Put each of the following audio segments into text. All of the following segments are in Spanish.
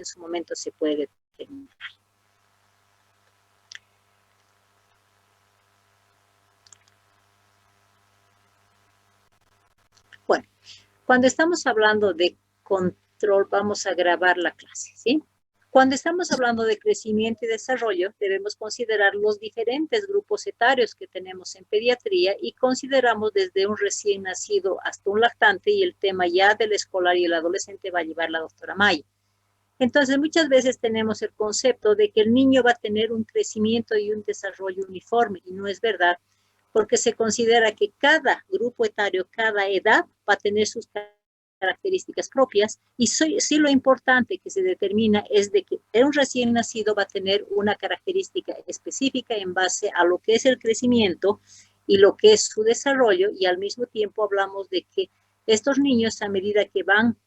en su momento se puede determinar. Bueno, cuando estamos hablando de control, vamos a grabar la clase, ¿sí? Cuando estamos hablando de crecimiento y desarrollo, debemos considerar los diferentes grupos etarios que tenemos en pediatría y consideramos desde un recién nacido hasta un lactante, y el tema ya del escolar y el adolescente va a llevar la doctora Maya. Entonces, muchas veces tenemos el concepto de que el niño va a tener un crecimiento y un desarrollo uniforme, y no es verdad, porque se considera que cada grupo etario, cada edad va a tener sus características propias, y sí lo importante que se determina es de que un recién nacido va a tener una característica específica en base a lo que es el crecimiento y lo que es su desarrollo, y al mismo tiempo hablamos de que estos niños, a medida que van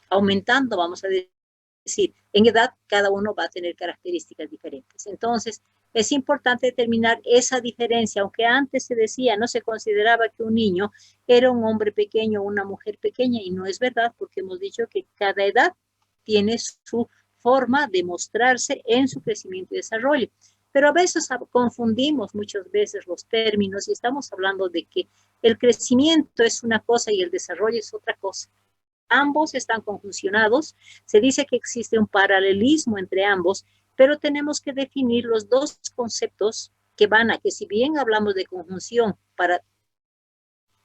aumentando, vamos a decir, en edad, cada uno va a tener características diferentes. Entonces, es importante determinar esa diferencia, aunque antes se decía, no se consideraba que un niño era un hombre pequeño o una mujer pequeña, y no es verdad, porque hemos dicho que cada edad tiene su forma de mostrarse en su crecimiento y desarrollo. Pero a veces confundimos muchas veces los términos y estamos hablando de que el crecimiento es una cosa y el desarrollo es otra cosa. Ambos están conjuncionados, se dice que existe un paralelismo entre ambos, pero tenemos que definir los dos conceptos que van a, que si bien hablamos de conjunción para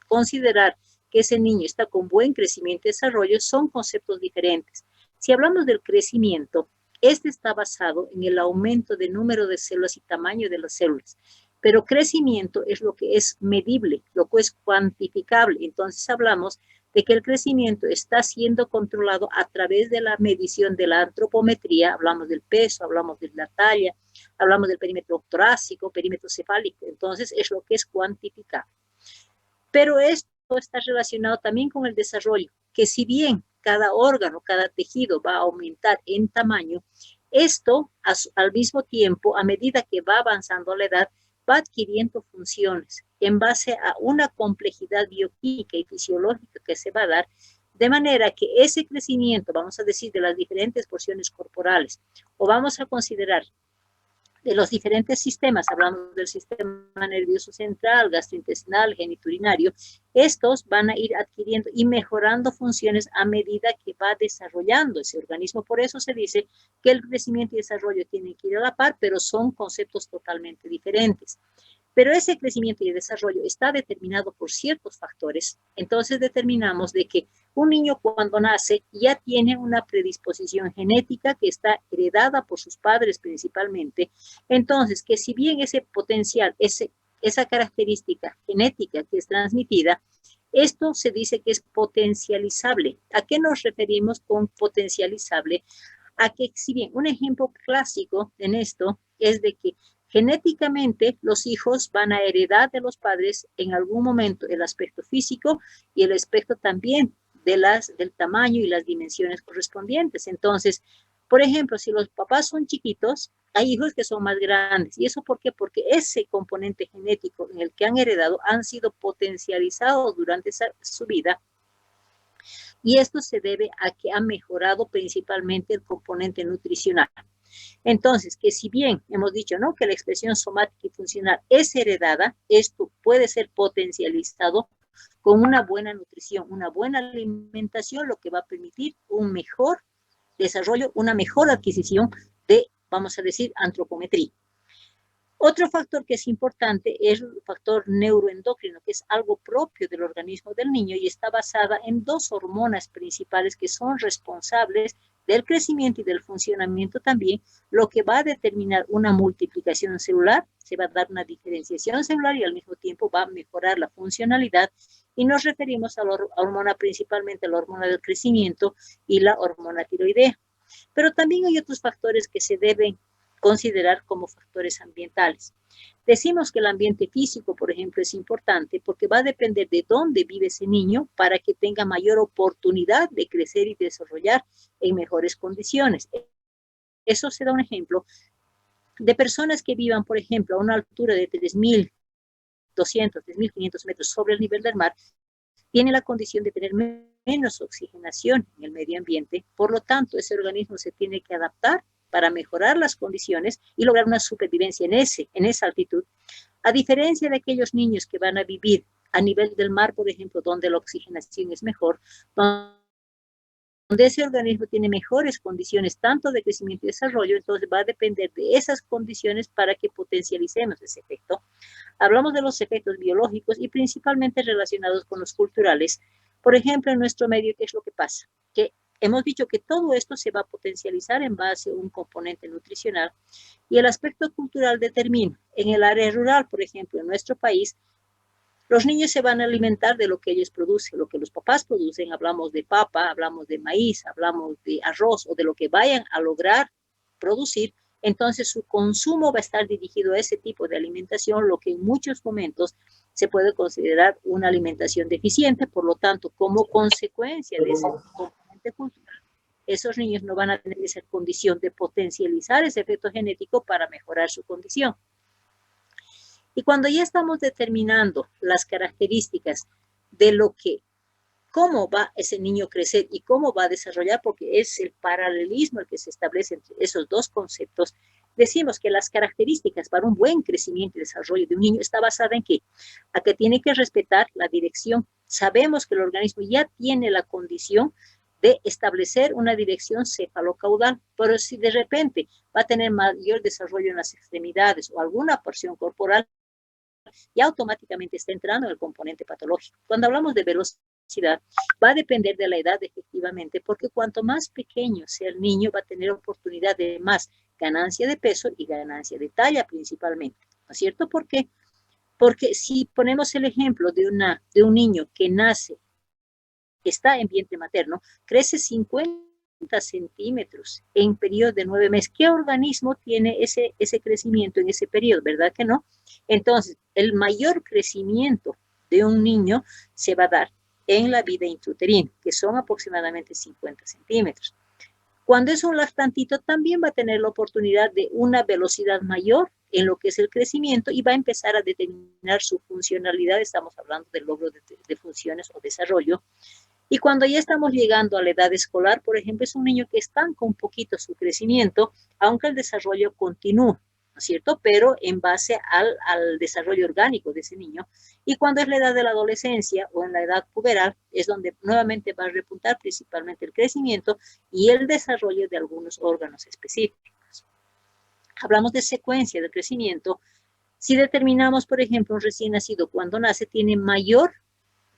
considerar que ese niño está con buen crecimiento y desarrollo, son conceptos diferentes. Si hablamos del crecimiento, este está basado en el aumento del número de células y tamaño de las células, pero crecimiento es lo que es medible, lo que es cuantificable. Entonces hablamos de que el crecimiento está siendo controlado a través de la medición de la antropometría, hablamos del peso, hablamos de la talla, hablamos del perímetro torácico, perímetro cefálico, entonces es lo que es cuantificable. Pero esto está relacionado también con el desarrollo, que si bien cada órgano, cada tejido va a aumentar en tamaño, esto al mismo tiempo, a medida que va avanzando la edad, va adquiriendo funciones en base a una complejidad bioquímica y fisiológica que se va a dar, de manera que ese crecimiento, vamos a decir, de las diferentes porciones corporales, o vamos a considerar de los diferentes sistemas, hablamos del sistema nervioso central, gastrointestinal, genitourinario, estos van a ir adquiriendo y mejorando funciones a medida que va desarrollando ese organismo. Por eso se dice que el crecimiento y desarrollo tienen que ir a la par, pero son conceptos totalmente diferentes. Pero ese crecimiento y desarrollo está determinado por ciertos factores. Entonces determinamos de que un niño cuando nace ya tiene una predisposición genética que está heredada por sus padres principalmente. Entonces, que si bien ese potencial, esa característica genética que es transmitida, esto se dice que es potencializable. ¿A qué nos referimos con potencializable? A que si bien un ejemplo clásico en esto es de que genéticamente los hijos van a heredar de los padres en algún momento el aspecto físico y el aspecto también del tamaño y las dimensiones correspondientes. Entonces, por ejemplo, si los papás son chiquitos, hay hijos que son más grandes. ¿Y eso por qué? Porque ese componente genético en el que han heredado han sido potencializados durante su vida. Y esto se debe a que ha mejorado principalmente el componente nutricional. Entonces, que si bien hemos dicho, ¿no?, que la expresión somática y funcional es heredada, esto puede ser potencializado con una buena nutrición, una buena alimentación, lo que va a permitir un mejor desarrollo, una mejor adquisición de, vamos a decir, antropometría. Otro factor que es importante es el factor neuroendocrino, que es algo propio del organismo del niño y está basada en dos hormonas principales que son responsables del crecimiento y del funcionamiento también, lo que va a determinar una multiplicación celular, se va a dar una diferenciación celular y al mismo tiempo va a mejorar la funcionalidad. Y nos referimos a la hormona, principalmente a la hormona del crecimiento y la hormona tiroidea. Pero también hay otros factores que se deben considerar como factores ambientales. Decimos que el ambiente físico, por ejemplo, es importante porque va a depender de dónde vive ese niño para que tenga mayor oportunidad de crecer y desarrollar en mejores condiciones. Eso se da un ejemplo de personas que vivan, por ejemplo, a una altura de 3.200, 3.500 metros sobre el nivel del mar, tienen la condición de tener menos oxigenación en el medio ambiente, por lo tanto, ese organismo se tiene que adaptar para mejorar las condiciones y lograr una supervivencia en esa altitud, a diferencia de aquellos niños que van a vivir a nivel del mar, por ejemplo, donde la oxigenación es mejor, donde ese organismo tiene mejores condiciones tanto de crecimiento y desarrollo, entonces va a depender de esas condiciones para que potencialicemos ese efecto. Hablamos de los efectos biológicos y principalmente relacionados con los culturales. Por ejemplo, en nuestro medio, ¿qué es lo que pasa? Que hemos dicho que todo esto se va a potencializar en base a un componente nutricional y el aspecto cultural determina. En el área rural, por ejemplo, en nuestro país, los niños se van a alimentar de lo que ellos producen, lo que los papás producen. Hablamos de papa, hablamos de maíz, hablamos de arroz o de lo que vayan a lograr producir. Entonces su consumo va a estar dirigido a ese tipo de alimentación, lo que en muchos momentos se puede considerar una alimentación deficiente. Por lo tanto, como consecuencia de ese componente cultural, esos niños no van a tener esa condición de potencializar ese efecto genético para mejorar su condición. Y cuando ya estamos determinando las características de cómo va ese niño a crecer y cómo va a desarrollar, porque es el paralelismo el que se establece entre esos dos conceptos, decimos que las características para un buen crecimiento y desarrollo de un niño está basada en ¿qué? A que tiene que respetar la dirección. Sabemos que el organismo ya tiene la condición de establecer una dirección cefalocaudal, pero si de repente va a tener mayor desarrollo en las extremidades o alguna porción corporal, ya automáticamente está entrando en el componente patológico. Cuando hablamos de velocidad, va a depender de la edad efectivamente, porque cuanto más pequeño sea el niño, va a tener oportunidad de más ganancia de peso y ganancia de talla principalmente, ¿no es cierto? ¿Por qué? Porque si ponemos el ejemplo de un niño que nace, está en vientre materno, crece 50 centímetros en periodo de 9 meses. ¿Qué organismo tiene ese crecimiento en ese periodo? ¿Verdad que no? Entonces, el mayor crecimiento de un niño se va a dar en la vida intrauterina, que son aproximadamente 50 centímetros. Cuando es un lactantito, también va a tener la oportunidad de una velocidad mayor en lo que es el crecimiento y va a empezar a determinar su funcionalidad. Estamos hablando del logro de funciones o desarrollo. Y cuando ya estamos llegando a la edad escolar, por ejemplo, es un niño que estanca un poquito su crecimiento, aunque el desarrollo continúa, ¿no es cierto? Pero en base al desarrollo orgánico de ese niño. Y cuando es la edad de la adolescencia o en la edad puberal, es donde nuevamente va a repuntar principalmente el crecimiento y el desarrollo de algunos órganos específicos. Hablamos de secuencia de crecimiento. Si determinamos, por ejemplo, un recién nacido cuando nace, tiene mayor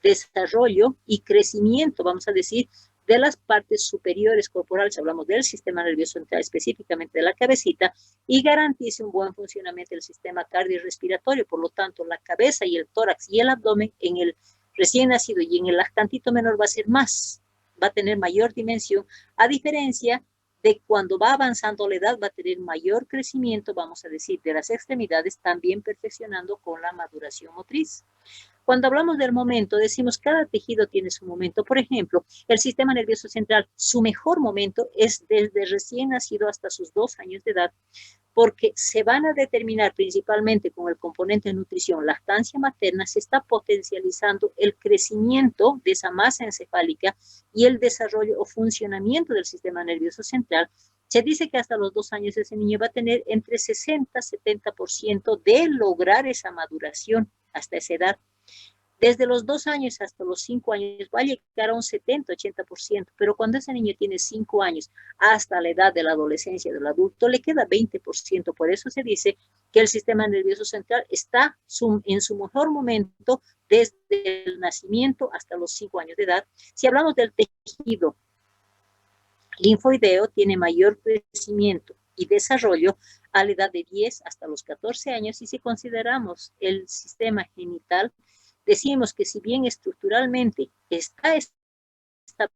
desarrollo y crecimiento, vamos a decir, de las partes superiores corporales, hablamos del sistema nervioso central, específicamente de la cabecita, y garantice un buen funcionamiento del sistema cardiorrespiratorio. Por lo tanto, la cabeza y el tórax y el abdomen en el recién nacido y en el lactantito menor va a ser más, va a tener mayor dimensión, a diferencia de cuando va avanzando la edad, va a tener mayor crecimiento, vamos a decir, de las extremidades, también perfeccionando con la maduración motriz. Cuando hablamos del momento, decimos cada tejido tiene su momento. Por ejemplo, el sistema nervioso central, su mejor momento es desde recién nacido hasta sus 2 años de edad, porque se van a determinar principalmente con el componente de nutrición, lactancia materna, se está potencializando el crecimiento de esa masa encefálica y el desarrollo o funcionamiento del sistema nervioso central. Se dice que hasta los 2 años ese niño va a tener entre 60 y 70% de lograr esa maduración hasta esa edad. Desde los 2 años hasta los 5 años va a llegar a un 70-80%, pero cuando ese niño tiene 5 años hasta la edad de la adolescencia del adulto, le queda 20%. Por eso se dice que el sistema nervioso central está en su mejor momento desde el nacimiento hasta los 5 años de edad. Si hablamos del tejido linfoideo, tiene mayor crecimiento y desarrollo a la edad de 10 hasta los 14 años, y si consideramos el sistema genital, decimos que si bien estructuralmente está establecido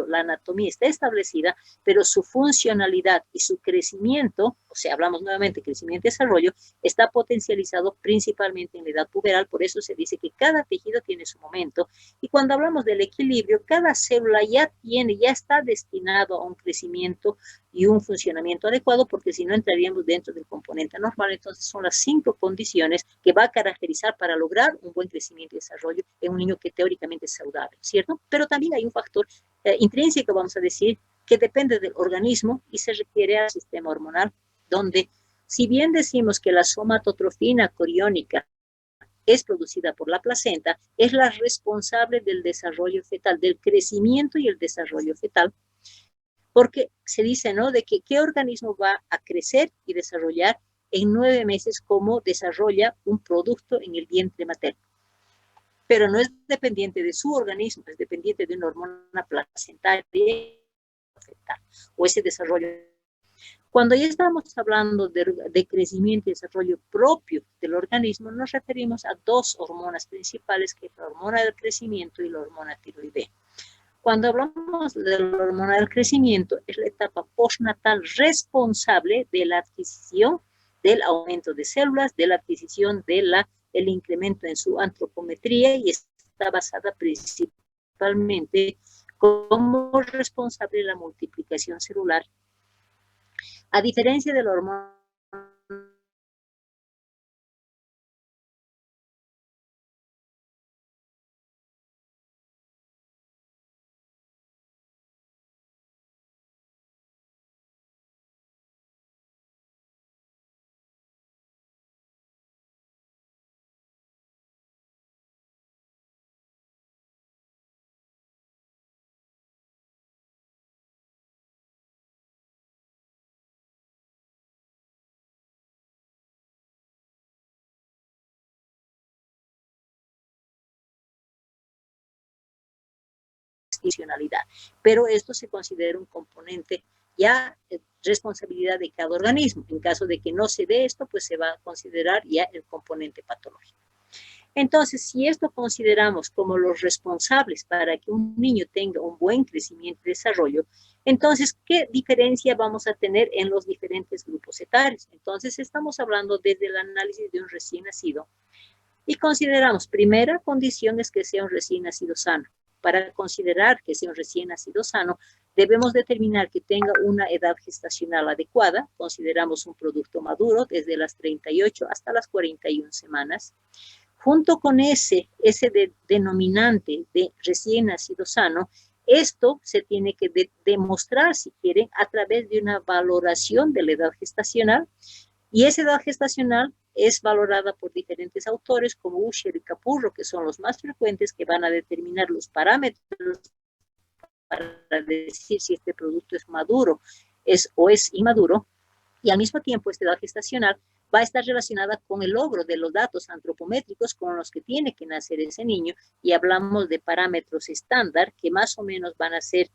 la anatomía está establecida, pero su funcionalidad y su crecimiento, o sea, hablamos nuevamente de crecimiento y desarrollo, está potencializado principalmente en la edad puberal. Por eso se dice que cada tejido tiene su momento. Y cuando hablamos del equilibrio, cada célula ya está destinado a un crecimiento y un funcionamiento adecuado, porque si no entraríamos dentro del componente normal. Entonces son las 5 condiciones que va a caracterizar para lograr un buen crecimiento y desarrollo en un niño que teóricamente es saludable, ¿cierto? Pero también hay un factor intrínseco, vamos a decir, que depende del organismo y se refiere al sistema hormonal, donde si bien decimos que la somatotrofina coriónica es producida por la placenta, es la responsable del desarrollo fetal, del crecimiento y el desarrollo fetal, porque se dice, ¿no?, de que qué organismo va a crecer y desarrollar en 9 meses como desarrolla un producto en el vientre materno. Pero no es dependiente de su organismo, es dependiente de una hormona placentaria o ese desarrollo. Cuando ya estamos hablando de crecimiento y desarrollo propio del organismo, nos referimos a 2 hormonas principales, que es la hormona del crecimiento y la hormona tiroidea. Cuando hablamos de la hormona del crecimiento, es la etapa postnatal responsable de la adquisición, del aumento de células, de la adquisición del incremento en su antropometría, y está basada principalmente como responsable de la multiplicación celular. A diferencia de la hormona disfuncionalidad, pero esto se considera un componente ya responsabilidad de cada organismo. En caso de que no se dé esto, pues se va a considerar ya el componente patológico. Entonces, si esto consideramos como los responsables para que un niño tenga un buen crecimiento y desarrollo, entonces, ¿qué diferencia vamos a tener en los diferentes grupos etarios? Entonces, estamos hablando desde el análisis de un recién nacido y consideramos, primera condición es que sea un recién nacido sano. Para considerar que sea un recién nacido sano, debemos determinar que tenga una edad gestacional adecuada. Consideramos un producto maduro desde las 38 hasta las 41 semanas. Junto con ese denominante de recién nacido sano, esto se tiene que demostrar, si quieren, a través de una valoración de la edad gestacional, y esa edad gestacional es valorada por diferentes autores como Usher y Capurro, que son los más frecuentes, que van a determinar los parámetros para decir si este producto es maduro o es inmaduro, y al mismo tiempo esta edad gestacional va a estar relacionada con el logro de los datos antropométricos con los que tiene que nacer ese niño, y hablamos de parámetros estándar que más o menos van a ser,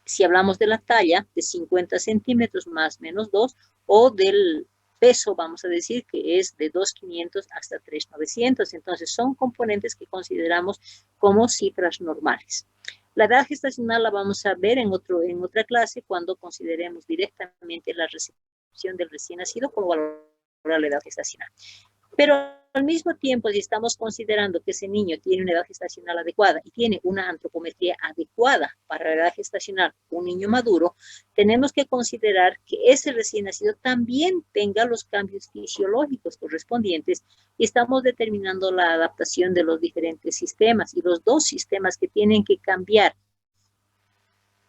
si hablamos de la talla, de 50 centímetros más menos 2, o del peso, vamos a decir, que es de 2.500 hasta 3.900. Entonces, son componentes que consideramos como cifras normales. La edad gestacional la vamos a ver en otra clase cuando consideremos directamente la recepción del recién nacido como valorar la edad gestacional. Pero al mismo tiempo, si estamos considerando que ese niño tiene una edad gestacional adecuada y tiene una antropometría adecuada para la edad gestacional, un niño maduro, tenemos que considerar que ese recién nacido también tenga los cambios fisiológicos correspondientes, y estamos determinando la adaptación de los diferentes sistemas, y los 2 sistemas que tienen que cambiar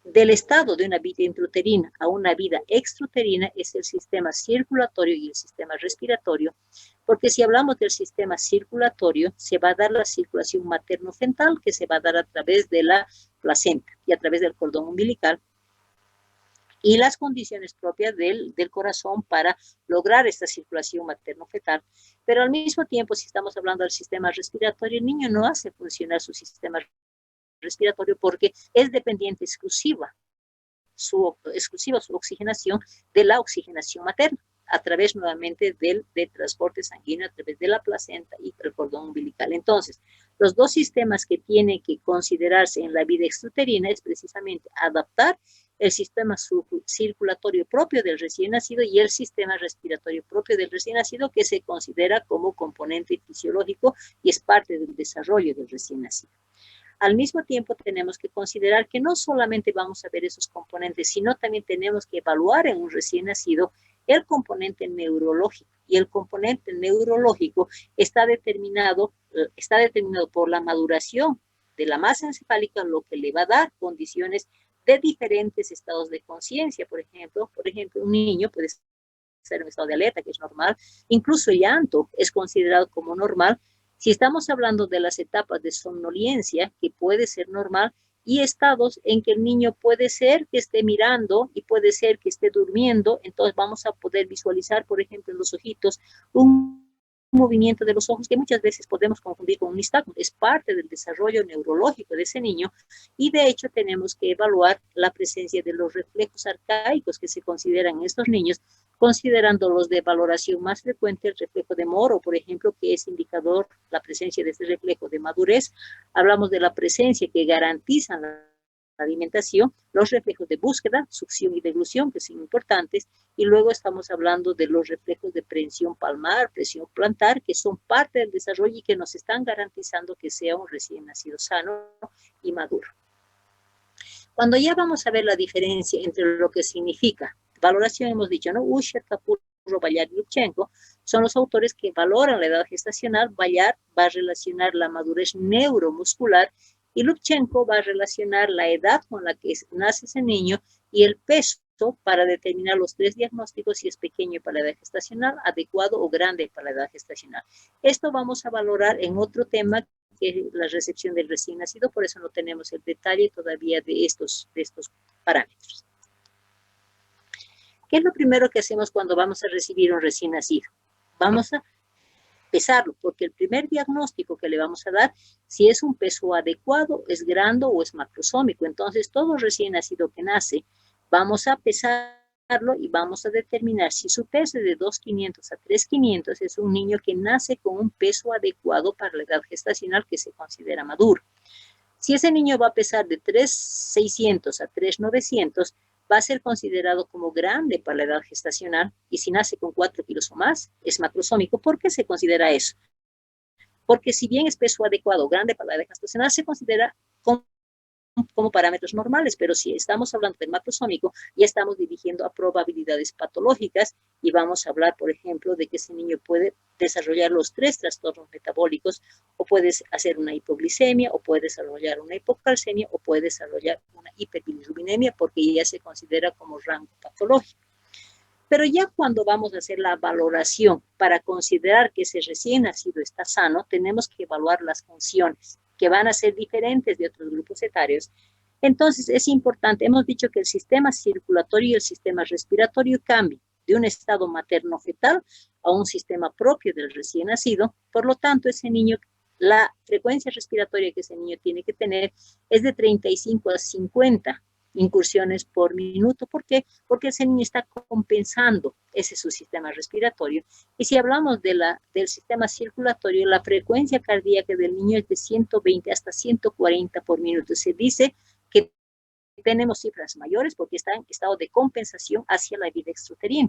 del estado de una vida intrauterina a una vida extrauterina es el sistema circulatorio y el sistema respiratorio, porque si hablamos del sistema circulatorio, se va a dar la circulación materno-fetal, que se va a dar a través de la placenta y a través del cordón umbilical, y las condiciones propias del corazón para lograr esta circulación materno-fetal. Pero al mismo tiempo, si estamos hablando del sistema respiratorio, el niño no hace funcionar su sistema respiratorio porque es dependiente exclusiva su oxigenación de la oxigenación materna. a través nuevamente del transporte sanguíneo, a través de la placenta y el cordón umbilical. Entonces, los dos sistemas que tienen que considerarse en la vida extrauterina es precisamente adaptar el sistema circulatorio propio del recién nacido y el sistema respiratorio propio del recién nacido, que se considera como componente fisiológico y es parte del desarrollo del recién nacido. Al mismo tiempo, tenemos que considerar que no solamente vamos a ver esos componentes, sino también tenemos que evaluar en un recién nacido el componente neurológico. Y el componente neurológico está determinado por la maduración de la masa encefálica, lo que le va a dar condiciones de diferentes estados de conciencia. Por ejemplo, un niño puede estar en un estado de alerta, que es normal. Incluso el llanto es considerado como normal. Si estamos hablando de las etapas de somnolencia, que puede ser normal, y estados en que el niño puede ser que esté mirando y puede ser que esté durmiendo, entonces vamos a poder visualizar, por ejemplo, en los ojitos, un movimiento de los ojos que muchas veces podemos confundir con un nistagmo. Es parte del desarrollo neurológico de ese niño y de hecho tenemos que evaluar la presencia de los reflejos arcaicos que se consideran en estos niños, considerando los de valoración más frecuente, el reflejo de Moro, por ejemplo, que es indicador la presencia de este reflejo de madurez. Hablamos de la presencia que garantizan la alimentación, los reflejos de búsqueda, succión y deglución, que son importantes, y luego estamos hablando de los reflejos de presión palmar, presión plantar, que son parte del desarrollo y que nos están garantizando que sea un recién nacido sano y maduro. Cuando ya vamos a ver la diferencia entre lo que significa valoración, hemos dicho, ¿no? Usher, Capurro, Bayar y Lubchenco son los autores que valoran la edad gestacional. Bayar va a relacionar la madurez neuromuscular y Lubchenco va a relacionar la edad con la que nace ese niño y el peso para determinar los tres diagnósticos, si es pequeño para la edad gestacional, adecuado o grande para la edad gestacional. Esto vamos a valorar en otro tema, que es la recepción del recién nacido, por eso no tenemos el detalle todavía de estos parámetros. ¿Qué es lo primero que hacemos cuando vamos a recibir un recién nacido? Vamos a pesarlo, porque el primer diagnóstico que le vamos a dar, si es un peso adecuado, es grande o es macrosómico. Entonces, todo recién nacido que nace, vamos a pesarlo y vamos a determinar si su peso es de 2.500 a 3.500, es un niño que nace con un peso adecuado para la edad gestacional que se considera maduro. Si ese niño va a pesar de 3.600 a 3.900, va a ser considerado como grande para la edad gestacional, y si nace con 4 kilos o más, es macrosómico. ¿Por qué se considera eso? Porque si bien es peso adecuado, grande para la edad gestacional, se considera como parámetros normales, pero si estamos hablando del macrosómico, ya estamos dirigiendo a probabilidades patológicas y vamos a hablar, por ejemplo, de que ese niño puede desarrollar los 3 trastornos metabólicos, o puede hacer una hipoglicemia, o puede desarrollar una hipocalcemia, o puede desarrollar una hiperbilirrubinemia, porque ya se considera como rango patológico. Pero ya cuando vamos a hacer la valoración para considerar que ese recién nacido está sano, tenemos que evaluar las funciones, que van a ser diferentes de otros grupos etarios. Entonces, es importante, hemos dicho que el sistema circulatorio y el sistema respiratorio cambian de un estado materno-fetal a un sistema propio del recién nacido. Por lo tanto, ese niño, la frecuencia respiratoria que ese niño tiene que tener es de 35 a 50 incursiones por minuto. ¿Por qué? Porque ese niño está compensando, ese es su sistema respiratorio. Y si hablamos del sistema circulatorio, la frecuencia cardíaca del niño es de 120 hasta 140 por minuto. Se dice que tenemos cifras mayores porque está en estado de compensación hacia la vida extrauterina.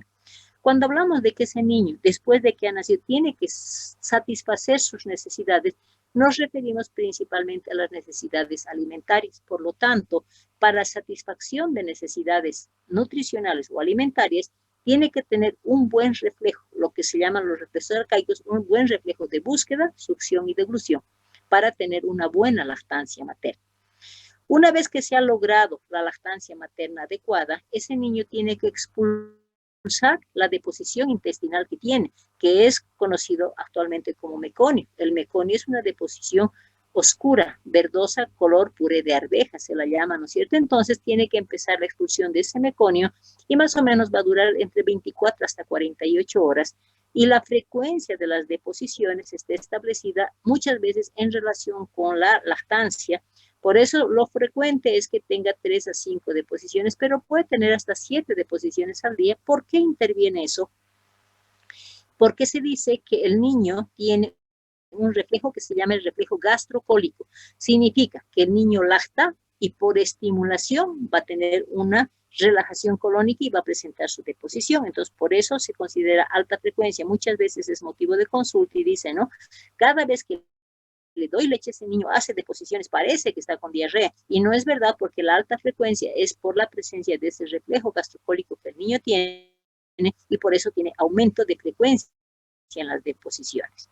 Cuando hablamos de que ese niño, después de que ha nacido, tiene que satisfacer sus necesidades, nos referimos principalmente a las necesidades alimentarias. Por lo tanto, para satisfacción de necesidades nutricionales o alimentarias, tiene que tener un buen reflejo, lo que se llaman los reflejos arcaicos, un buen reflejo de búsqueda, succión y deglución, para tener una buena lactancia materna. Una vez que se ha logrado la lactancia materna adecuada, ese niño tiene que expulsar la deposición intestinal que tiene, que es conocido actualmente como meconio. El meconio es una deposición oscura, verdosa, color puré de arveja, se la llama, ¿no es cierto? Entonces tiene que empezar la expulsión de ese meconio y más o menos va a durar entre 24 hasta 48 horas. Y la frecuencia de las deposiciones está establecida muchas veces en relación con la lactancia. Por eso lo frecuente es que tenga 3 a 5 deposiciones, pero puede tener hasta 7 deposiciones al día. ¿Por qué interviene eso? porque se dice que el niño tiene un reflejo que se llama el reflejo gastrocólico. Significa que el niño lacta y por estimulación va a tener una relajación colónica y va a presentar su deposición. Entonces, por eso se considera alta frecuencia. Muchas veces es motivo de consulta y dice, ¿no? Cada vez que le doy leche a ese niño hace deposiciones, parece que está con diarrea. Y no es verdad, porque la alta frecuencia es por la presencia de ese reflejo gastrocólico que el niño tiene y por eso tiene aumento de frecuencia en las deposiciones.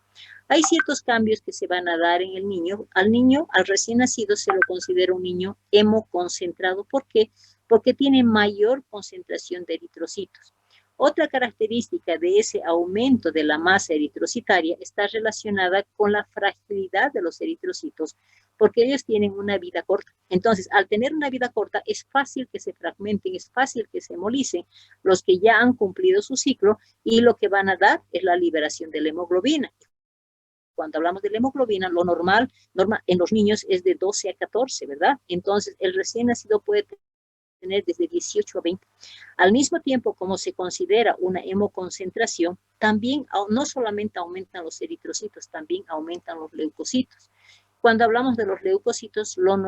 Hay ciertos cambios que se van a dar en el niño. Al recién nacido, se lo considera un niño hemoconcentrado. ¿Por qué? Porque tiene mayor concentración de eritrocitos. Otra característica de ese aumento de la masa eritrocitaria está relacionada con la fragilidad de los eritrocitos, porque ellos tienen una vida corta. Entonces, al tener una vida corta, es fácil que se fragmenten, es fácil que se hemolicen los que ya han cumplido su ciclo, y lo que van a dar es la liberación de la hemoglobina. Cuando hablamos de la hemoglobina, lo normal en los niños es de 12 a 14, ¿verdad? Entonces, el recién nacido puede tener desde 18 a 20. Al mismo tiempo, como se considera una hemoconcentración, también no solamente aumentan los eritrocitos, también aumentan los leucocitos. Cuando hablamos de los leucocitos, lo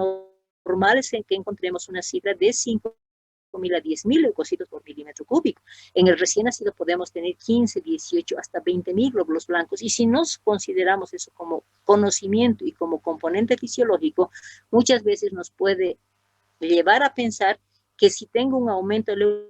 normal es que encontremos una cifra de 5.000 a 10.000 leucocitos por milímetro cúbico. En el recién nacido podemos tener 15, 18, hasta 20.000 glóbulos blancos. Y si nos consideramos eso como conocimiento y como componente fisiológico, muchas veces nos puede llevar a pensar que si tengo un aumento de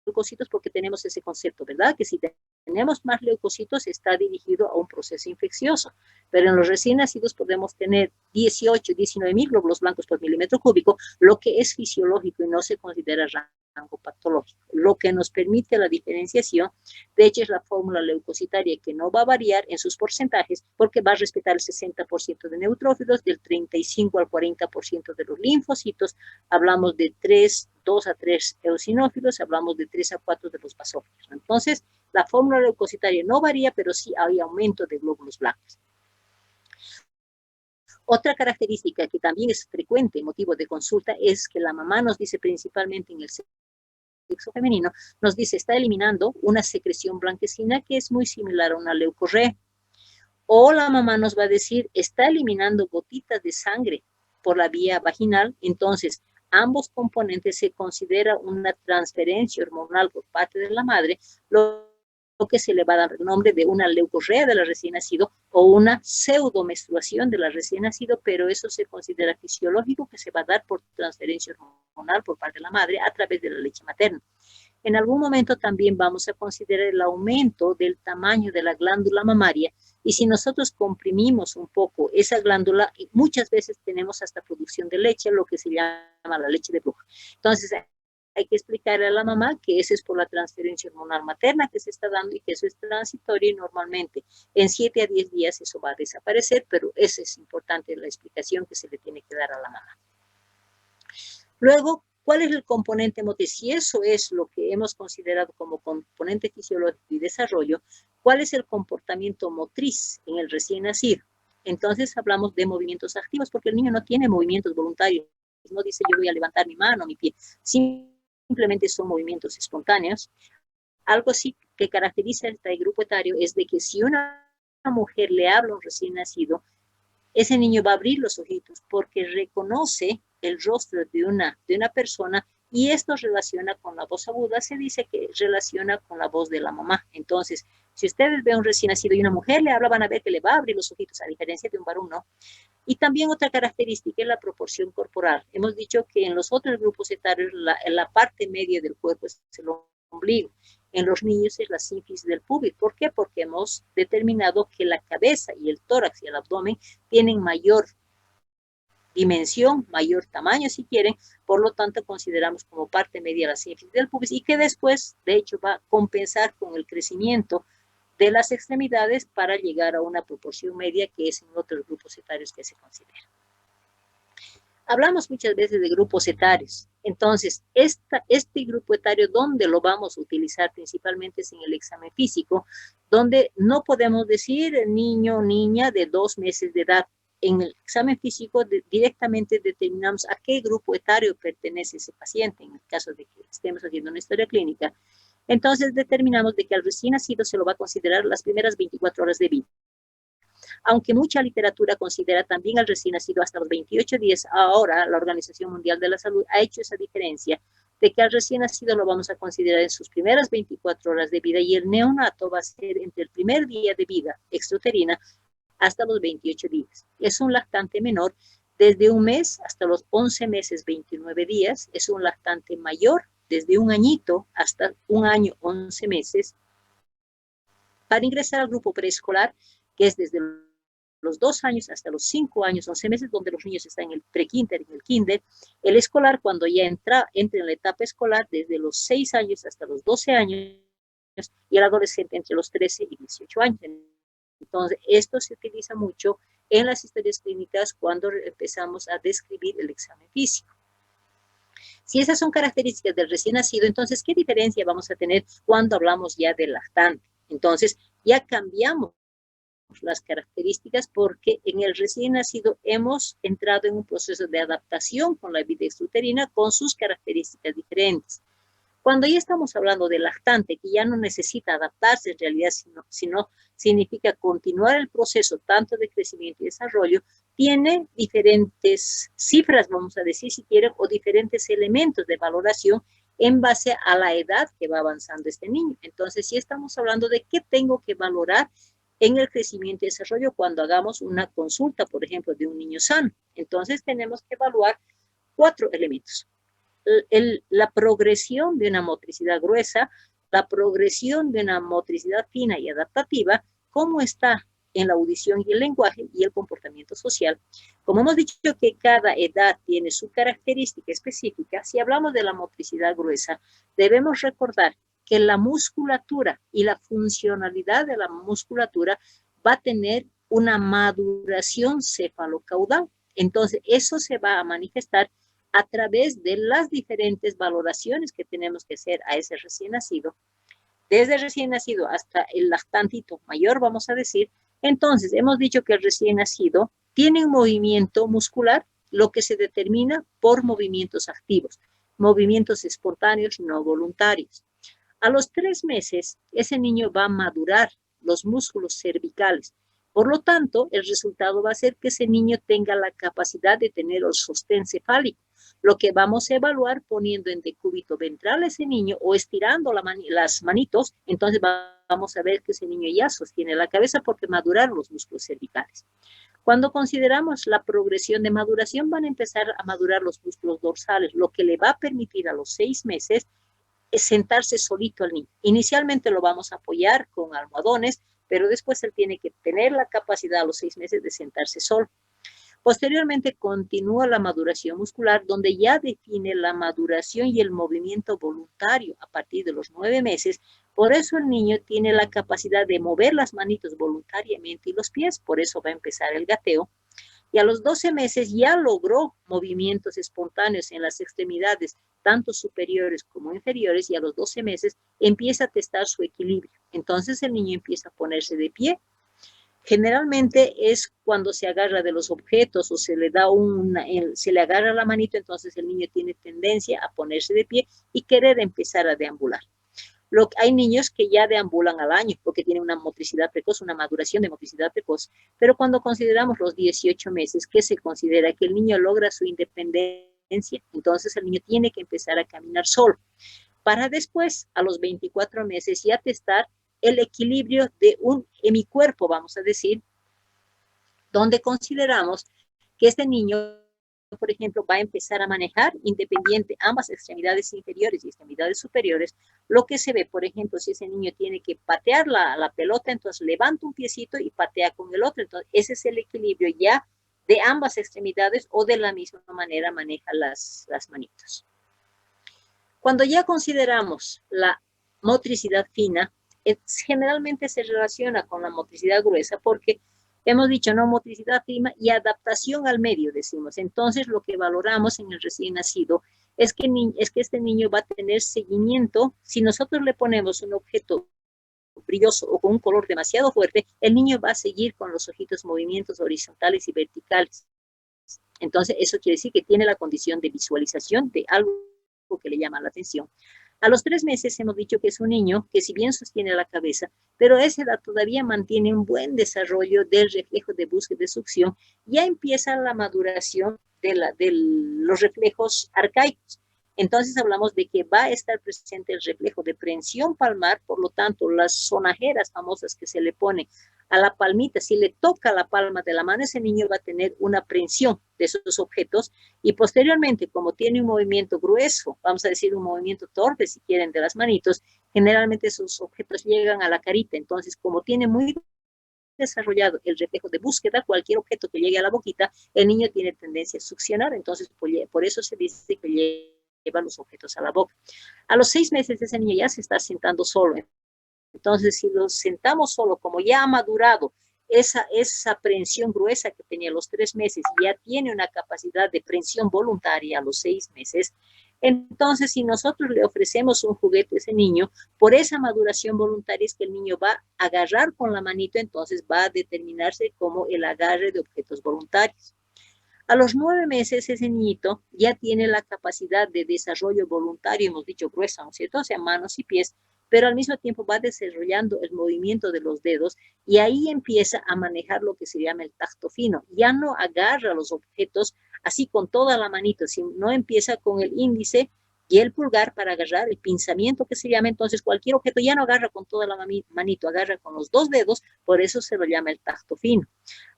leucocitos, porque tenemos ese concepto, ¿verdad? Que si tenemos más leucocitos está dirigido a un proceso infeccioso. Pero en los recién nacidos podemos tener 18, 19.000 glóbulos blancos por milímetro cúbico, lo que es fisiológico y no se considera rango patológico. Lo que nos permite la diferenciación, de hecho, es la fórmula leucocitaria, que no va a variar en sus porcentajes porque va a respetar el 60% de neutrófilos, del 35 al 40% de los linfocitos, hablamos de 2 a 3 eosinófilos, hablamos de 3 a 4 de los basófilos. Entonces, la fórmula leucocitaria no varía, pero sí hay aumento de glóbulos blancos. Otra característica que también es frecuente, motivo de consulta, es que la mamá nos dice, principalmente en el sexo femenino, nos dice, está eliminando una secreción blanquecina que es muy similar a una leucorrea. O la mamá nos va a decir, está eliminando gotitas de sangre por la vía vaginal. Entonces, ambos componentes se considera una transferencia hormonal por parte de la madre, lo que se le va a dar el nombre de una leucorrea de la recién nacido o una pseudomenstruación de la recién nacido, pero eso se considera fisiológico, que se va a dar por transferencia hormonal por parte de la madre a través de la leche materna. En algún momento también vamos a considerar el aumento del tamaño de la glándula mamaria, y si nosotros comprimimos un poco esa glándula, muchas veces tenemos hasta producción de leche, lo que se llama la leche de bruja. Entonces, hay que explicarle a la mamá que eso es por la transferencia hormonal materna que se está dando y que eso es transitorio, y normalmente en 7 a 10 días eso va a desaparecer, pero esa es importante la explicación que se le tiene que dar a la mamá. Luego, ¿cuál es el componente motriz? Si eso es lo que hemos considerado como componente fisiológico y desarrollo, ¿cuál es el comportamiento motriz en el recién nacido? Entonces hablamos de movimientos activos, porque el niño no tiene movimientos voluntarios. No dice yo voy a levantar mi mano, mi pie. Simplemente son movimientos espontáneos. Algo sí que caracteriza a este grupo etario es de que si una mujer le habla a un recién nacido, ese niño va a abrir los ojitos porque reconoce el rostro de una persona, y esto relaciona con la voz aguda. Se dice que relaciona con la voz de la mamá. Entonces, si ustedes ven a un recién nacido y una mujer le habla, van a ver que le va a abrir los ojitos, a diferencia de un varón, ¿no? Y también otra característica es la proporción corporal. Hemos dicho que en los otros grupos etarios la parte media del cuerpo es el ombligo. En los niños es la sínfisis del pubis. ¿Por qué? Porque hemos determinado que la cabeza y el tórax y el abdomen tienen mayor dimensión, mayor tamaño si quieren, por lo tanto consideramos como parte media la sínfisis del pubis, y que después de hecho va a compensar con el crecimiento de las extremidades para llegar a una proporción media que es en otros grupos etarios que se considera. Hablamos muchas veces de grupos etarios. Entonces, este grupo etario, ¿dónde lo vamos a utilizar? Principalmente es en el examen físico, donde no podemos decir niño o niña de 2 meses de edad. En el examen físico directamente determinamos a qué grupo etario pertenece ese paciente, en el caso de que estemos haciendo una historia clínica. Entonces determinamos de que al recién nacido se lo va a considerar las primeras 24 horas de vida. Aunque mucha literatura considera también al recién nacido hasta los 28 días, ahora la Organización Mundial de la Salud ha hecho esa diferencia de que al recién nacido lo vamos a considerar en sus primeras 24 horas de vida y el neonato va a ser entre el primer día de vida extrauterina hasta los 28 días. Es un lactante menor desde un mes hasta los 11 meses, 29 días. Es un lactante mayor desde un añito hasta un año, 11 meses. Para ingresar al grupo preescolar, que es desde los 2 años hasta los 5 años, 11 meses, donde los niños están en el pre-kinder, en el kinder. El escolar, cuando ya entra en la etapa escolar, desde los 6 años hasta los 12 años, y el adolescente entre los 13 y 18 años. Entonces, esto se utiliza mucho en las historias clínicas cuando empezamos a describir el examen físico. Si esas son características del recién nacido, entonces, ¿qué diferencia vamos a tener cuando hablamos ya del lactante? Entonces, ya cambiamos las características porque en el recién nacido hemos entrado en un proceso de adaptación con la vida extrauterina con sus características diferentes. Cuando ya estamos hablando del lactante, que ya no necesita adaptarse en realidad, sino significa continuar el proceso tanto de crecimiento y desarrollo, tiene diferentes cifras, vamos a decir si quieren, o diferentes elementos de valoración en base a la edad que va avanzando este niño. Entonces, sí estamos hablando de qué tengo que valorar en el crecimiento y desarrollo cuando hagamos una consulta, por ejemplo, de un niño sano. Entonces, tenemos que evaluar 4 elementos. La progresión de una motricidad gruesa, la progresión de una motricidad fina y adaptativa, cómo está en la audición y el lenguaje y el comportamiento social. Como hemos dicho que cada edad tiene su característica específica, si hablamos de la motricidad gruesa, debemos recordar que la musculatura y la funcionalidad de la musculatura va a tener una maduración cefalocaudal. Entonces, eso se va a manifestar a través de las diferentes valoraciones que tenemos que hacer a ese recién nacido, desde el recién nacido hasta el lactantito mayor, vamos a decir. Entonces, hemos dicho que el recién nacido tiene un movimiento muscular, lo que se determina por movimientos activos, movimientos espontáneos no voluntarios. A los 3 meses, ese niño va a madurar los músculos cervicales. Por lo tanto, el resultado va a ser que ese niño tenga la capacidad de tener el sostén cefálico, lo que vamos a evaluar poniendo en decúbito ventral a ese niño o estirando las manitos. Entonces vamos a ver que ese niño ya sostiene la cabeza porque maduraron los músculos cervicales. Cuando consideramos la progresión de maduración, van a empezar a madurar los músculos dorsales, lo que le va a permitir a los 6 meses es sentarse solito al niño. Inicialmente lo vamos a apoyar con almohadones, pero después él tiene que tener la capacidad a los 6 meses de sentarse solo. Posteriormente continúa la maduración muscular, donde ya define la maduración y el movimiento voluntario a partir de los 9 meses. Por eso el niño tiene la capacidad de mover las manitos voluntariamente y los pies, por eso va a empezar el gateo. Y a los 12 meses ya logró movimientos espontáneos en las extremidades, tanto superiores como inferiores, y a los 12 meses empieza a testar su equilibrio. Entonces el niño empieza a ponerse de pie. Generalmente es cuando se agarra de los objetos o se le da se le agarra la manito, entonces el niño tiene tendencia a ponerse de pie y querer empezar a deambular. Hay niños que ya deambulan al año porque tienen una motricidad precoz, una maduración de motricidad precoz, pero cuando consideramos los 18 meses, que se considera que el niño logra su independencia, entonces el niño tiene que empezar a caminar solo, para después, a los 24 meses, ya testar el equilibrio de un hemicuerpo, vamos a decir, donde consideramos que este niño, por ejemplo, va a empezar a manejar independiente ambas extremidades inferiores y extremidades superiores. Lo que se ve, por ejemplo, si ese niño tiene que patear la pelota, entonces levanta un piecito y patea con el otro. Entonces, ese es el equilibrio ya de ambas extremidades, o de la misma manera maneja las manitos. Cuando ya consideramos la motricidad fina, generalmente se relaciona con la motricidad gruesa porque hemos dicho, no, motricidad fina y adaptación al medio, decimos. Entonces, lo que valoramos en el recién nacido es que este niño va a tener seguimiento. Si nosotros le ponemos un objeto brilloso o con un color demasiado fuerte, el niño va a seguir con los ojitos movimientos horizontales y verticales. Entonces, eso quiere decir que tiene la condición de visualización de algo que le llama la atención. A los 3 meses hemos dicho que es un niño que si bien sostiene la cabeza, pero a esa edad todavía mantiene un buen desarrollo del reflejo de búsqueda de succión, ya empieza la maduración de los reflejos arcaicos. Entonces hablamos de que va a estar presente el reflejo de prensión palmar, por lo tanto, las sonajeras famosas que se le ponen a la palmita, si le toca la palma de la mano, ese niño va a tener una prensión de esos objetos y posteriormente, como tiene un movimiento grueso, vamos a decir un movimiento torpe, si quieren, de las manitos, generalmente esos objetos llegan a la carita. Entonces, como tiene muy desarrollado el reflejo de búsqueda, cualquier objeto que llegue a la boquita, el niño tiene tendencia a succionar, entonces por eso se dice que lleva los objetos a la boca. A los 6 meses ese niño ya se está sentando solo. Entonces, si lo sentamos solo, como ya ha madurado esa prensión gruesa que tenía a los 3 meses, ya tiene una capacidad de prensión voluntaria a los 6 meses, entonces si nosotros le ofrecemos un juguete a ese niño, por esa maduración voluntaria es que el niño va a agarrar con la manito, entonces va a determinarse como el agarre de objetos voluntarios. A los 9 meses ese niñito ya tiene la capacidad de desarrollo voluntario, hemos dicho gruesa, ¿no es cierto? O sea, manos y pies, pero al mismo tiempo va desarrollando el movimiento de los dedos y ahí empieza a manejar lo que se llama el tacto fino. Ya no agarra los objetos así con toda la manito, sino empieza con el índice y el pulgar para agarrar el pinzamiento que se llama. Entonces cualquier objeto ya no agarra con toda la manito, agarra con los dos dedos, por eso se lo llama el tacto fino.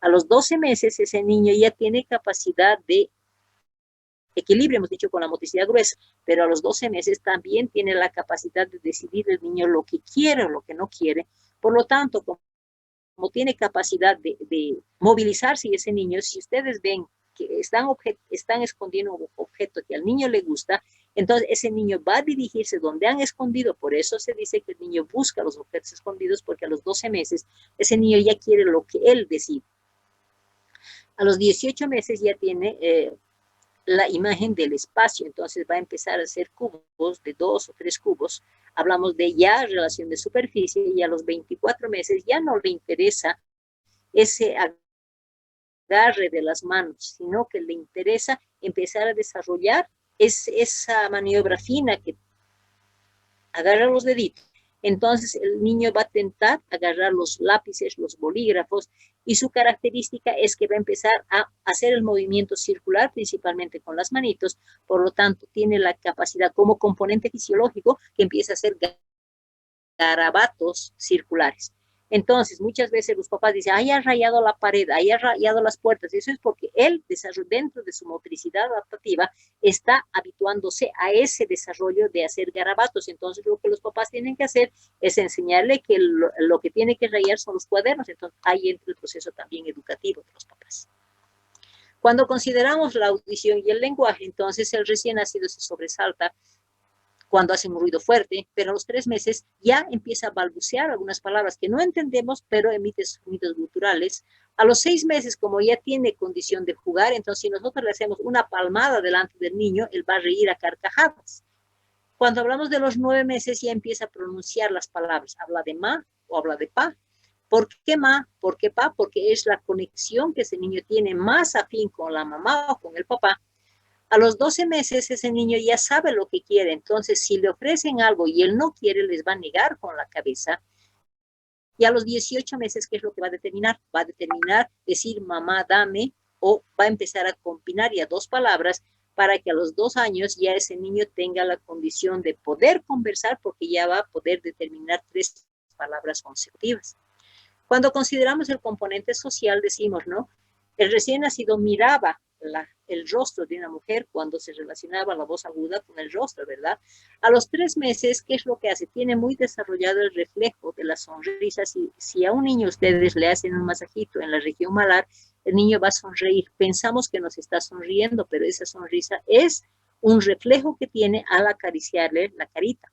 A los 12 meses ese niño ya tiene capacidad de equilibrio, hemos dicho, con la motricidad gruesa, pero a los 12 meses también tiene la capacidad de decidir el niño lo que quiere o lo que no quiere. Por lo tanto, como tiene capacidad de movilizarse ese niño, si ustedes ven que están escondiendo un objeto que al niño le gusta, entonces ese niño va a dirigirse donde han escondido. Por eso se dice que el niño busca los objetos escondidos, porque a los 12 meses ese niño ya quiere lo que él decide. A los 18 meses ya tiene la imagen del espacio, entonces va a empezar a hacer cubos de 2 o 3 cubos. Hablamos de ya relación de superficie y a los 24 meses ya no le interesa ese agarre de las manos, sino que le interesa empezar a desarrollar esa maniobra fina que agarra los deditos. Entonces el niño va a tentar agarrar los lápices, los bolígrafos, y su característica es que va a empezar a hacer el movimiento circular, principalmente con las manitos. Por lo tanto, tiene la capacidad como componente fisiológico que empieza a hacer garabatos circulares. Entonces, muchas veces los papás dicen, ahí ha rayado la pared, ahí ha rayado las puertas. Eso es porque él, dentro de su motricidad adaptativa, está habituándose a ese desarrollo de hacer garabatos. Entonces, lo que los papás tienen que hacer es enseñarle que lo que tiene que rayar son los cuadernos. Entonces, ahí entra el proceso también educativo de los papás. Cuando consideramos la audición y el lenguaje, entonces el recién nacido se sobresalta cuando hace un ruido fuerte, pero a los 3 meses ya empieza a balbucear algunas palabras que no entendemos, pero emite sonidos guturales. A los 6 meses, como ya tiene condición de jugar, entonces si nosotros le hacemos una palmada delante del niño, él va a reír a carcajadas. Cuando hablamos de los 9 meses, ya empieza a pronunciar las palabras, habla de ma o habla de pa. ¿Por qué ma? ¿Por qué pa? Porque es la conexión que ese niño tiene más afín con la mamá o con el papá. A los 12 meses ese niño ya sabe lo que quiere, entonces si le ofrecen algo y él no quiere, les va a negar con la cabeza. Y a los 18 meses, ¿qué es lo que va a determinar? Va a determinar decir mamá, dame, o va a empezar a combinar ya 2 palabras para que a los 2 años ya ese niño tenga la condición de poder conversar, porque ya va a poder determinar 3 palabras consecutivas. Cuando consideramos el componente social, decimos, ¿no? El recién nacido miraba el rostro de una mujer cuando se relacionaba la voz aguda con el rostro, ¿verdad? A los 3 meses, ¿qué es lo que hace? Tiene muy desarrollado el reflejo de la sonrisa. Si a un niño ustedes le hacen un masajito en la región malar, el niño va a sonreír. Pensamos que nos está sonriendo, pero esa sonrisa es un reflejo que tiene al acariciarle la carita.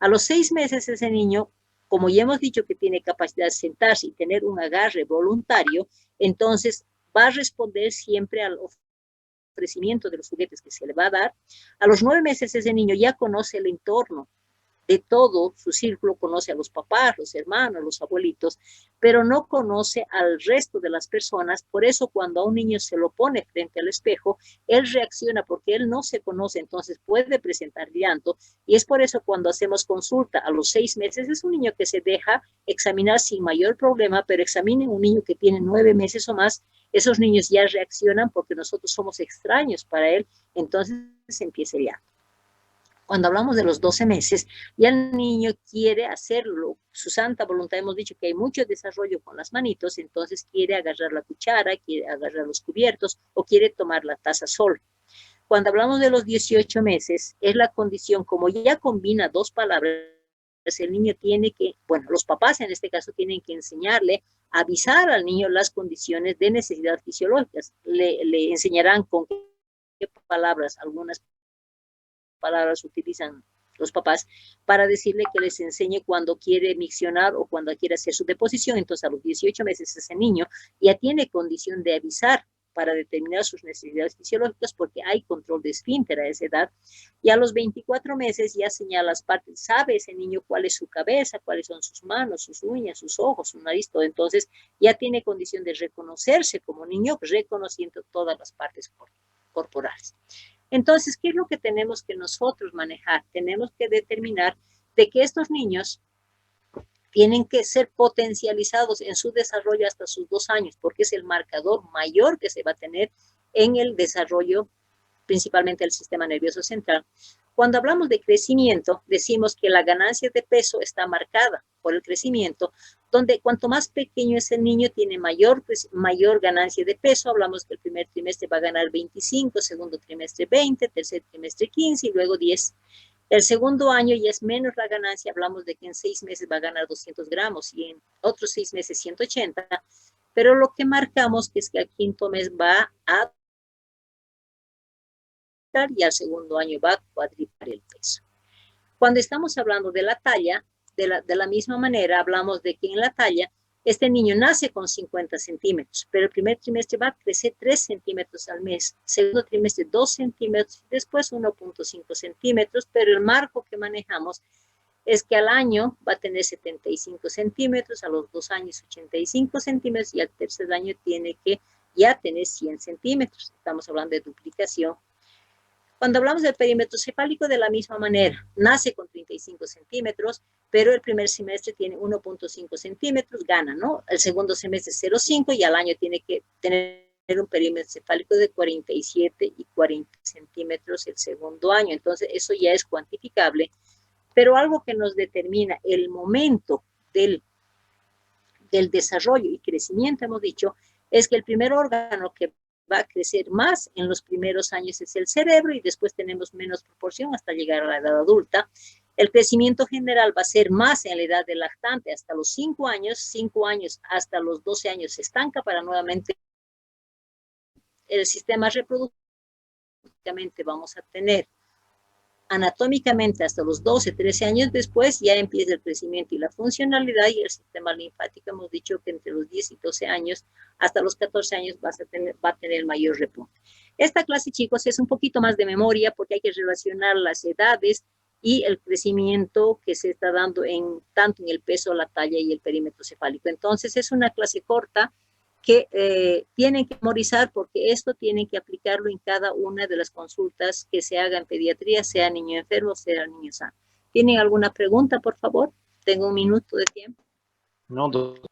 A los 6 meses ese niño, como ya hemos dicho que tiene capacidad de sentarse y tener un agarre voluntario, entonces va a responder siempre al ofrecimiento de los juguetes que se le va a dar. A los 9 meses ese niño ya conoce el entorno de todo su círculo, conoce a los papás, los hermanos, los abuelitos, pero no conoce al resto de las personas. Por eso cuando a un niño se lo pone frente al espejo, él reacciona porque él no se conoce, entonces puede presentar llanto. Y es por eso cuando hacemos consulta a los 6 meses, es un niño que se deja examinar sin mayor problema, pero examine un niño que tiene 9 meses o más, esos niños ya reaccionan porque nosotros somos extraños para él, entonces empieza el llanto. Cuando hablamos de los 12 meses, ya el niño quiere hacerlo, su santa voluntad, hemos dicho que hay mucho desarrollo con las manitos, entonces quiere agarrar la cuchara, quiere agarrar los cubiertos o quiere tomar la taza solo. Cuando hablamos de los 18 meses, es la condición, como ya combina dos palabras, el niño tiene que, bueno, los papás en este caso tienen que enseñarle, avisar al niño las condiciones de necesidad fisiológicas. Le enseñarán con qué palabras, algunas palabras utilizan los papás para decirle que les enseñe cuando quiere miccionar o cuando quiere hacer su deposición. Entonces a los 18 meses ese niño ya tiene condición de avisar para determinar sus necesidades fisiológicas porque hay control de esfínter a esa edad. Y a los 24 meses ya señala las partes, sabe ese niño cuál es su cabeza, cuáles son sus manos, sus uñas, sus ojos, su nariz, todo. Entonces ya tiene condición de reconocerse como niño, reconociendo todas las partes corporales. Entonces, ¿qué es lo que tenemos que nosotros manejar? Tenemos que determinar de que estos niños tienen que ser potencializados en su desarrollo hasta sus 2 años, porque es el marcador mayor que se va a tener en el desarrollo, principalmente del sistema nervioso central. Cuando hablamos de crecimiento, decimos que la ganancia de peso está marcada por el crecimiento, donde cuanto más pequeño es el niño, tiene mayor ganancia de peso. Hablamos que el primer trimestre va a ganar 25, segundo trimestre 20, tercer trimestre 15 y luego 10. El segundo año ya es menos la ganancia, hablamos de que en 6 meses va a ganar 200 gramos y en otros 6 meses 180, pero lo que marcamos que es que al quinto mes va a y al segundo año va a cuadriplicar el peso. Cuando estamos hablando de la talla, de la misma manera hablamos de que en la talla este niño nace con 50 centímetros, pero el primer trimestre va a crecer 3 centímetros al mes, segundo trimestre 2 centímetros, después 1.5 centímetros, pero el marco que manejamos es que al año va a tener 75 centímetros, a los 2 años 85 centímetros y al tercer año tiene que ya tener 100 centímetros. Estamos hablando de duplicación. Cuando hablamos del perímetro cefálico, de la misma manera, nace con 35 centímetros, pero el primer semestre tiene 1.5 centímetros, gana, ¿no? El segundo semestre 0.5 y al año tiene que tener un perímetro cefálico de 47 y 40 centímetros el segundo año. Entonces, eso ya es cuantificable, pero algo que nos determina el momento del desarrollo y crecimiento, hemos dicho, es que el primer órgano que va a crecer más en los primeros años es el cerebro y después tenemos menos proporción hasta llegar a la edad adulta. El crecimiento general va a ser más en la edad del lactante hasta los 5 años hasta los 12 años se estanca para nuevamente el sistema reproductivo. Vamos a tener anatómicamente hasta los 12, 13 años después ya empieza el crecimiento y la funcionalidad y el sistema linfático. Hemos dicho que entre los 10 y 12 años hasta los 14 años va a tener mayor repunte. Esta clase, chicos, es un poquito más de memoria porque hay que relacionar las edades y el crecimiento que se está dando tanto en el peso, la talla y el perímetro cefálico. Entonces es una clase corta que tienen que memorizar porque esto tienen que aplicarlo en cada una de las consultas que se haga en pediatría, sea niño enfermo, sea niño sano. ¿Tienen alguna pregunta, por favor? Tengo 1 minuto de tiempo. No, doctor.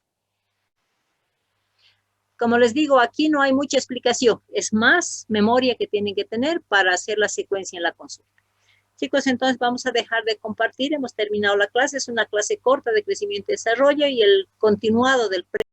Como les digo, aquí no hay mucha explicación. Es más memoria que tienen que tener para hacer la secuencia en la consulta. Chicos, entonces vamos a dejar de compartir. Hemos terminado la clase. Es una clase corta de crecimiento y desarrollo y el continuado del